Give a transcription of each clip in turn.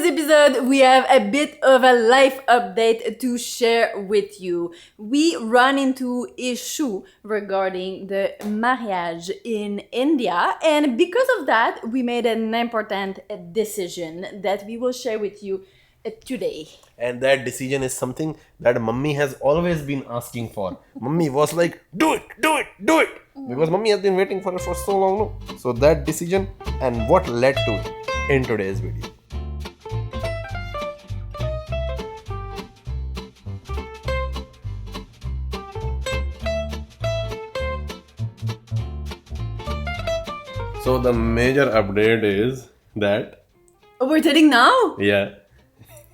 today's episode, we have a bit of a life update to share with you. We run into issue regarding the mariage in India, and because of that, we made an important decision that we will share with you today. And that decision is something that mummy has always been asking for. Mummy was like, do it, do it, do it. Because mummy has been waiting for it for so long. No? So that decision and what led to it in today's video. So the major update is that We're dating now? yeah.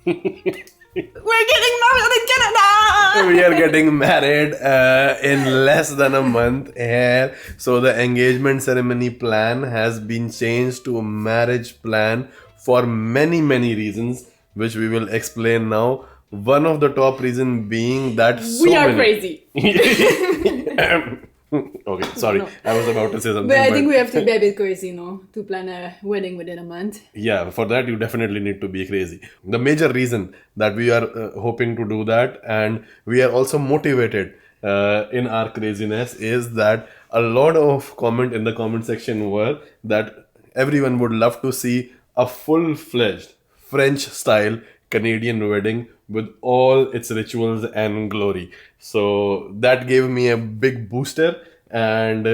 We're getting married in Canada! We are getting married in less than a month here. So the engagement ceremony plan has been changed to a marriage plan for many reasons, which we will explain now. One of the top reason being that We are crazy. Okay, sorry. No. I was about to say something. But I think we have to be a bit crazy, to plan a wedding within a month. Yeah, for that you definitely need to be crazy. The major reason that we are hoping to do that, and we are also motivated in our craziness, is that a lot of comment in the comment section were that everyone would love to see a full-fledged French style Canadian wedding with all its rituals and glory. So that gave me a big booster and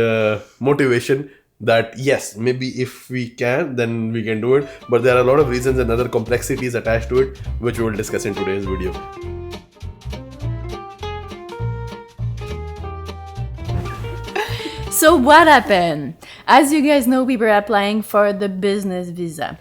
motivation that yes, maybe if we can, then we can do it. But there are a lot of reasons and other complexities attached to it, which we will discuss in today's video. So what happened? As you guys know, we were applying for the business visa.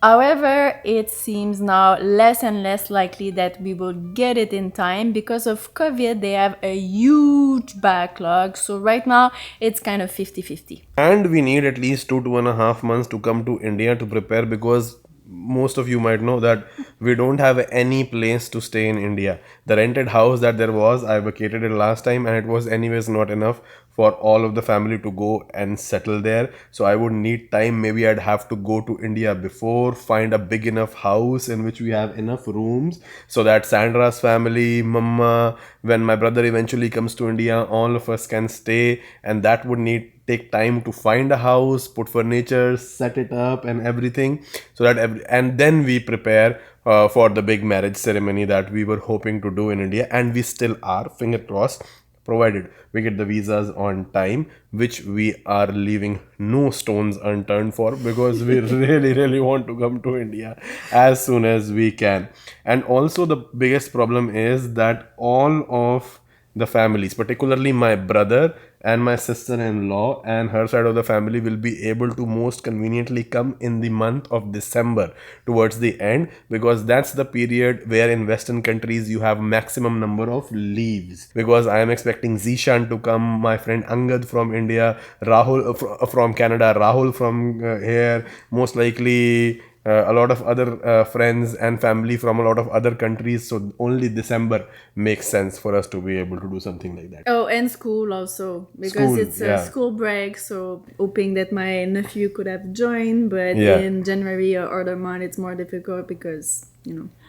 However, it seems now less and less likely that we will get it in time because of COVID. They have a huge backlog. So right now, it's kind of 50-50. And we need at least 2.5 months to come to India to prepare, because most of you might know that we don't have any place to stay in India. The rented house that there was, I vacated it last time, and it was anyways not enough for all of the family to go and settle there. So I would need time. Maybe I'd have to go to India before, find a big enough house in which we have enough rooms so that Sandra's family, mama, when my brother eventually comes to India, all of us can stay, and that would take time to find a house, put furniture, set it up and everything, so that and then we prepare for the big marriage ceremony that we were hoping to do in India, and we still are, finger crossed, provided we get the visas on time, which we are leaving no stones unturned for, because we really want to come to India as soon as we can. And also the biggest problem is that all of the families, particularly my brother and my sister-in-law and her side of the family, will be able to most conveniently come in the month of December towards the end, because that's the period where in Western countries you have maximum number of leaves. Because I am expecting Zishan to come, my friend Angad from India, Rahul from Canada, Rahul from here, most likely a lot of other friends and family from a lot of other countries. So only December makes sense for us to be able to do something like that. Oh, and school also, because School, it's a yeah. school break. So hoping that my nephew could have joined, but Yeah. in January or other month, it's more difficult because,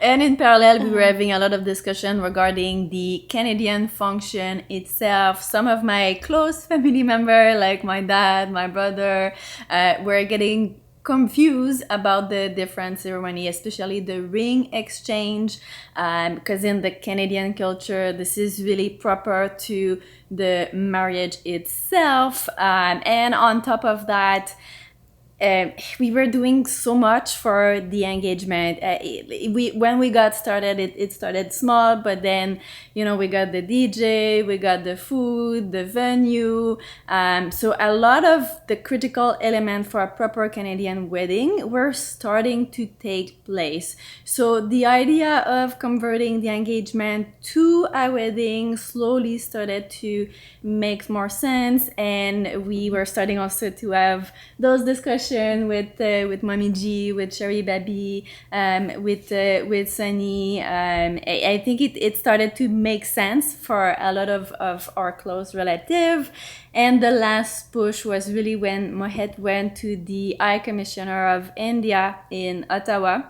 And in parallel, we were having a lot of discussion regarding the Canadian function itself. Some of my close family members, like my dad, my brother, were getting confused about the different ceremony, especially the ring exchange, because in the Canadian culture, this is really proper to the marriage itself. And on top of that, we were doing so much for the engagement. When we got started, it started small, but then we got the DJ, we got the food, the venue. So a lot of the critical elements for a proper Canadian wedding were starting to take place. So the idea of converting the engagement to a wedding slowly started to make more sense, and we were starting also to have those discussions with Mommy G, with Sherry Baby, with Sunny. I think it started to make sense for a lot of our close relatives. And the last push was really when Mohet went to the High Commissioner of India in Ottawa.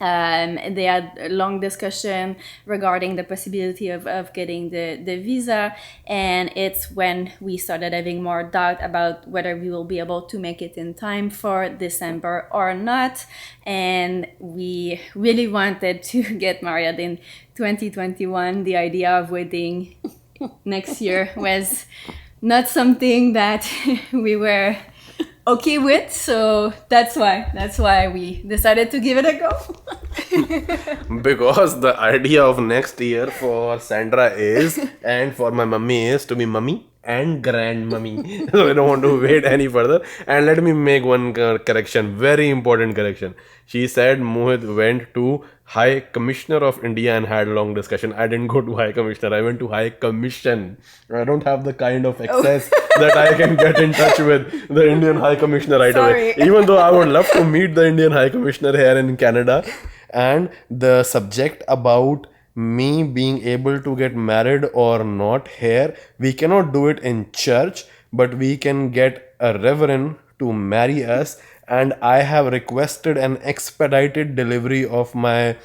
They had a long discussion regarding the possibility of getting the visa, and it's when we started having more doubt about whether we will be able to make it in time for December or not. And we really wanted to get married in 2021. The idea of waiting next year was not something that we were okay with, so that's why we decided to give it a go. Because the idea of next year for Sandra is, and for my mummy is, to be mummy and grandmummy. So I don't want to wait any further. And let me make one correction, very important correction. She said Mohit went to High Commissioner of India and had a long discussion. I didn't go to High Commissioner, I went to High Commission. I don't have the kind of access that I can get in touch with the Indian High Commissioner right away. Even though I would love to meet the Indian High Commissioner here in Canada. And the subject about me being able to get married or not here, we cannot do it in church, but we can get a reverend to marry us. And I have requested an expedited delivery of my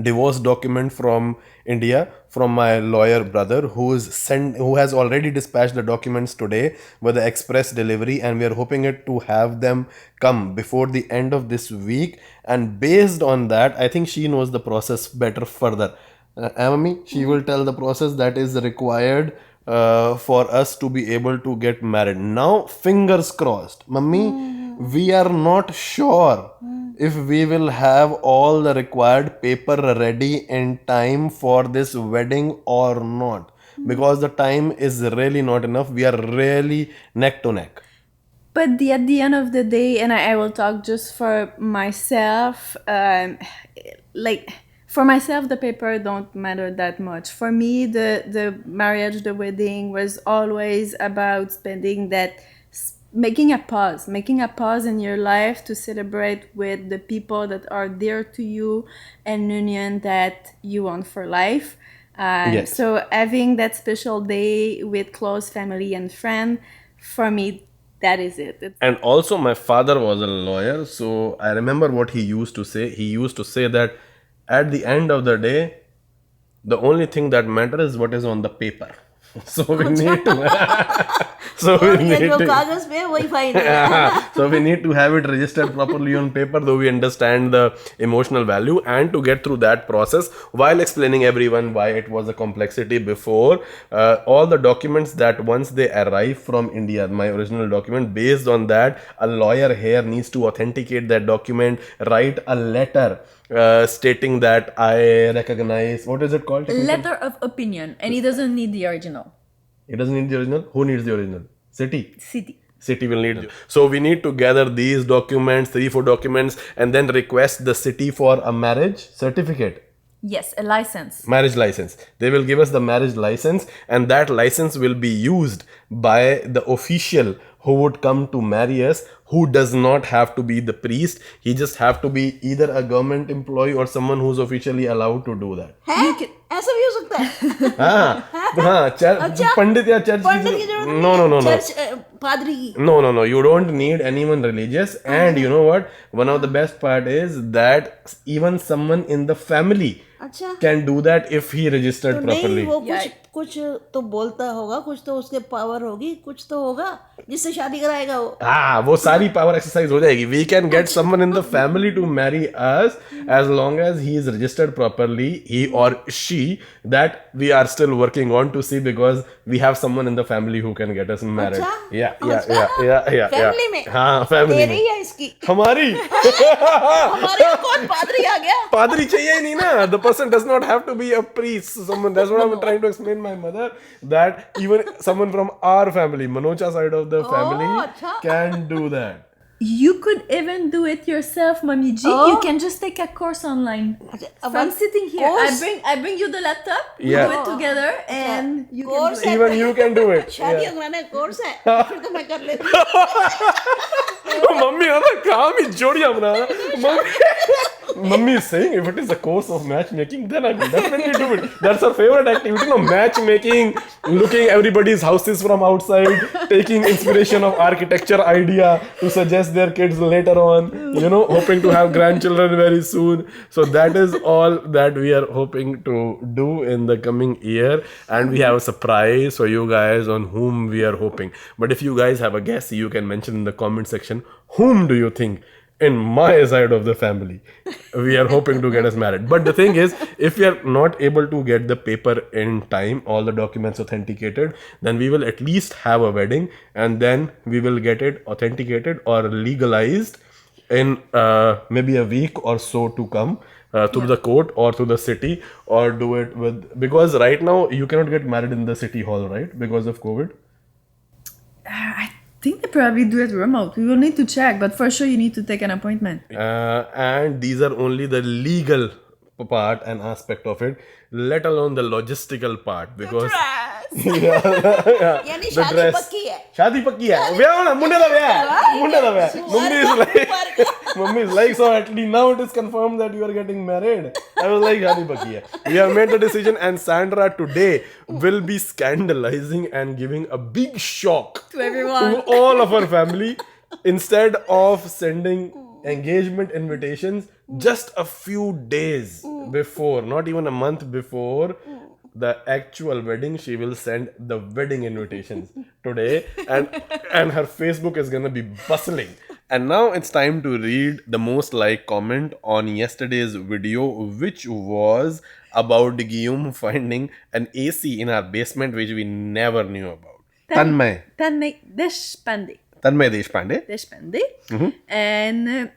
divorce document from India from my lawyer brother who has already dispatched the documents today with the express delivery, and we are hoping it to have them come before the end of this week. And based on that, I think she knows the process better further. Amami, she will tell the process that is required for us to be able to get married. Now, fingers crossed. Mummy, we are not sure if we will have all the required paper ready in time for this wedding or not. Because the time is really not enough. We are really neck to neck. But at the end of the day, and I will talk just for myself, for myself, the paper don't matter that much. For me, the marriage, the wedding was always about spending that, making a pause in your life to celebrate with the people that are dear to you, an union that you want for life. Yes. So having that special day with close family and friend, for me, that is it. And also, my father was a lawyer, so I remember what he used to say. He used to say that at the end of the day, the only thing that matters is what is on the paper. So we need to. So we need to. So we need to have it registered properly on paper, though we understand the emotional value, and to get through that process while explaining everyone why it was a complexity before. All the documents that once they arrive from India, my original document, based on that, a lawyer here needs to authenticate that document, write a letter stating that I recognize, what is it called? Letter of opinion, and he doesn't need the original. He doesn't need the original? Who needs the original? City will need it. So we need to gather these documents, 3-4 documents, and then request the city for a marriage certificate. Yes, a license. Marriage license. They will give us the marriage license, and that license will be used by the official who would come to marry us, who does not have to be the priest. He just have to be either a government employee or someone who's officially allowed to do that. ऐसा भी हो सकता है? हाँ, पंडित या church की no. Church पादरी की. No. You don't need anyone religious, and you know what? One of the best part is that even someone in the family can do that if he registered properly. नहीं, वो कुछ तो बोलता होगा, कुछ तो उसके पावर होगी, कुछ तो होगा जिससे शादी कराएगा वो. हाँ, वो सारी पावर एक्सरसाइज हो जाएगी. We can get someone in the family to marry us as long as he is registered properly, he or she. That we are still working on to see, because we have someone in the family who can get us married. Yeah. Family में. हाँ, family तेरी में. या इसकी? हमारी. हमारे यहाँ कौन पादरी आ गया? पादरी चाहिए ही नहीं ना. The person does not have to be a priest. Someone. That's what I'm trying to explain my mother, that even someone from our family, Manocha side of the family, can do that. You could even do it yourself, Mami G. You can just take a course online. I'm sitting here. I bring you the laptop. Yeah. We do it together, and you can do it. Even you can do it. शादी कराने का course है, फिर तो मैं कर लेती हूँ. मम्मी ना काम ही जोड़ियां बना. Mummy Mummy is saying if it is a course of matchmaking, then I will definitely do it. That's her favorite activity, no, matchmaking, looking everybody's houses from outside, taking inspiration of architecture idea to suggest their kids later on, hoping to have grandchildren very soon. So that is all that we are hoping to do in the coming year. And we have a surprise for you guys on whom we are hoping. But if you guys have a guess, you can mention in the comment section, whom do you think in my side of the family we are hoping to get us married. But the thing is, if we are not able to get the paper in time, all the documents authenticated, then we will at least have a wedding, and then we will get it authenticated or legalized in maybe a week or so to come. Through the court or through the city, or do it with, because right now you cannot get married in the city hall, right, because of COVID. I think they probably do it remote. We will need to check, but for sure you need to take an appointment. And these are only the legal part and aspect of it, let alone the logistical part, because यानी the शादी dress. पक्की है शादी पक्की है ਵਿਆਹ ਹੋਣਾ ਮੁੰਡੇ ਦਾ ਵਿਆਹ mummy is like so at least now it is confirmed that you are getting married. I was like शादी पक्की है. We have made the decision, and Sandra today will be scandalizing and giving a big shock To everyone. to all of our family. Instead of sending engagement invitations just a few days before, not even a month before the actual wedding, she will send the wedding invitations today, and her Facebook is gonna be bustling. And now it's time to read the most liked comment on yesterday's video, which was about Guillaume finding an AC in our basement, which we never knew about. Tanmay Deshpande. Mm-hmm. And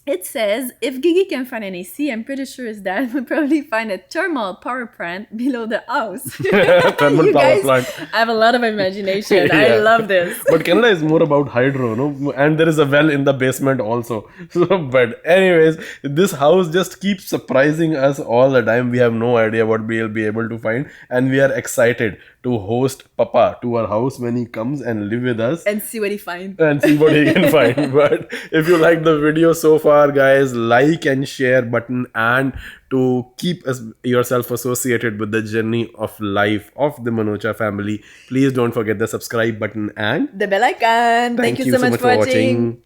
it says, if Gigi can find an AC, I'm pretty sure his dad would probably find a thermal power plant below the house. Thermal You power guys plant. have a lot of imagination. I Yeah. love this. But Canada is more about hydro, no? And there is a well in the basement also. So, but anyways, this house just keeps surprising us all the time. We have no idea what we'll be able to find, and we are excited to host Papa to our house when he comes and live with us. And see what he finds. And see what he can find. But if you like the video so far, guys, like and share button, and to keep yourself associated with the journey of life of the Manocha family, please don't forget the subscribe button and The bell icon. Thank you so much for watching.